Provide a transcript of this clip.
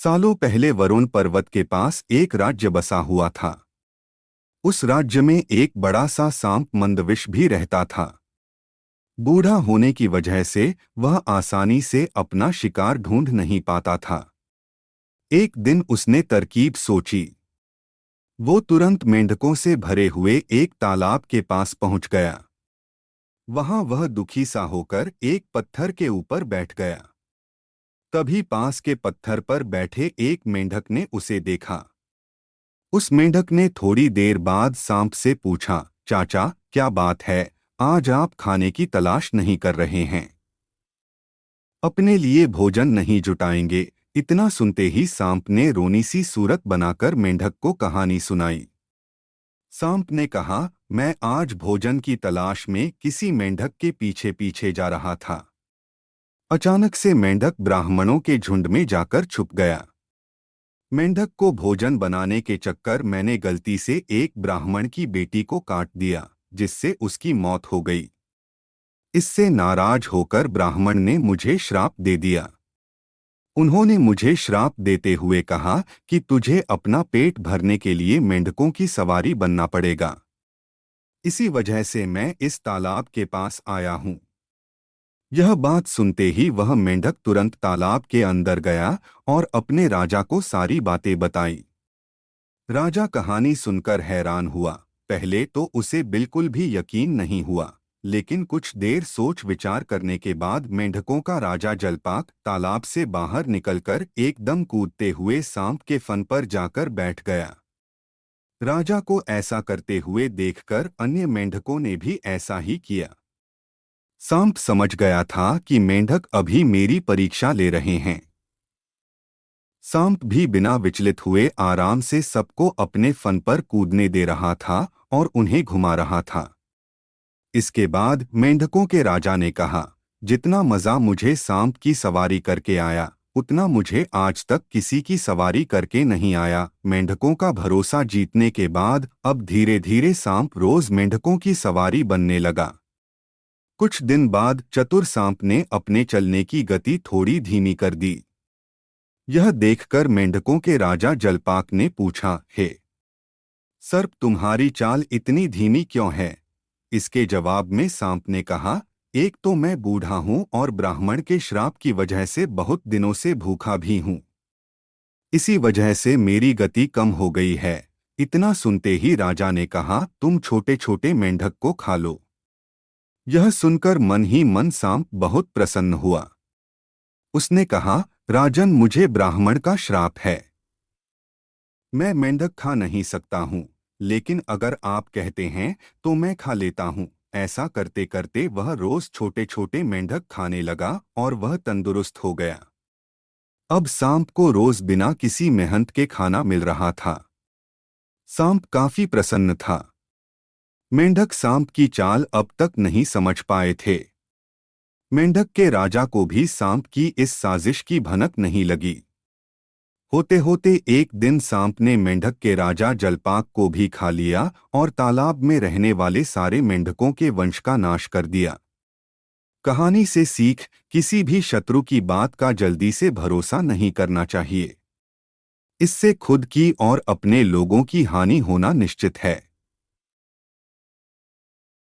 सालों पहले वरुण पर्वत के पास एक राज्य बसा हुआ था। उस राज्य में एक बड़ा सा सांप मंदविष भी रहता था। बूढ़ा होने की वजह से वह आसानी से अपना शिकार ढूंढ नहीं पाता था। एक दिन उसने तरकीब सोची। वो तुरंत मेंढकों से भरे हुए एक तालाब के पास पहुंच गया। वहां वह दुखी सा होकर एक पत्थर के ऊपर बैठ गया। तभी पास के पत्थर पर बैठे एक मेंढक ने उसे देखा। उस मेंढक ने थोड़ी देर बाद सांप से पूछा, चाचा, क्या बात है, आज आप खाने की तलाश नहीं कर रहे हैं? अपने लिए भोजन नहीं जुटाएंगे? इतना सुनते ही सांप ने रोनी सी सूरत बनाकर मेंढक को कहानी सुनाई। सांप ने कहा, मैं आज भोजन की तलाश में किसी मेंढक के पीछे पीछे जा रहा था। अचानक से मेंढक ब्राह्मणों के झुंड में जाकर छुप गया। मेंढक को भोजन बनाने के चक्कर मैंने गलती से एक ब्राह्मण की बेटी को काट दिया, जिससे उसकी मौत हो गई। इससे नाराज होकर ब्राह्मण ने मुझे श्राप दे दिया। उन्होंने मुझे श्राप देते हुए कहा कि तुझे अपना पेट भरने के लिए मेंढकों की सवारी बनना पड़ेगा। इसी वजह से मैं इस तालाब के पास आया हूँ। यह बात सुनते ही वह मेंढक तुरंत तालाब के अंदर गया और अपने राजा को सारी बातें बताई। राजा कहानी सुनकर हैरान हुआ। पहले तो उसे बिल्कुल भी यकीन नहीं हुआ, लेकिन कुछ देर सोच विचार करने के बाद मेंढकों का राजा जलपाक तालाब से बाहर निकलकर एकदम कूदते हुए सांप के फन पर जाकर बैठ गया। राजा को ऐसा करते हुए देखकर अन्य मेंढकों ने भी ऐसा ही किया। सांप समझ गया था कि मेंढक अभी मेरी परीक्षा ले रहे हैं। सांप भी बिना विचलित हुए आराम से सबको अपने फन पर कूदने दे रहा था और उन्हें घुमा रहा था। इसके बाद मेंढकों के राजा ने कहा, जितना मजा मुझे सांप की सवारी करके आया, उतना मुझे आज तक किसी की सवारी करके नहीं आया। मेंढकों का भरोसा जीतने के बाद अब धीरे धीरे सांप रोज मेंढकों की सवारी बनने लगा। कुछ दिन बाद चतुर सांप ने अपने चलने की गति थोड़ी धीमी कर दी। यह देखकर मेंढकों के राजा जलपाक ने पूछा, हे सर्प, तुम्हारी चाल इतनी धीमी क्यों है? इसके जवाब में सांप ने कहा, एक तो मैं बूढ़ा हूं और ब्राह्मण के श्राप की वजह से बहुत दिनों से भूखा भी हूं। इसी वजह से मेरी गति कम हो गई है। इतना सुनते ही राजा ने कहा, तुम छोटे छोटे मेंढक को खा लो। यह सुनकर मन ही मन सांप बहुत प्रसन्न हुआ। उसने कहा, राजन, मुझे ब्राह्मण का श्राप है। मैं मेंढक खा नहीं सकता हूँ, लेकिन अगर आप कहते हैं तो मैं खा लेता हूँ। ऐसा करते करते वह रोज छोटे छोटे मेंढक खाने लगा और वह तंदुरुस्त हो गया। अब सांप को रोज बिना किसी मेहनत के खाना मिल रहा था। सांप काफी प्रसन्न था। मेंढक सांप की चाल अब तक नहीं समझ पाए थे। मेंढक के राजा को भी सांप की इस साजिश की भनक नहीं लगी। होते होते एक दिन सांप ने मेंढक के राजा जलपाक को भी खा लिया और तालाब में रहने वाले सारे मेंढकों के वंश का नाश कर दिया। कहानी से सीख, किसी भी शत्रु की बात का जल्दी से भरोसा नहीं करना चाहिए। इससे खुद की और अपने लोगों की हानि होना निश्चित है।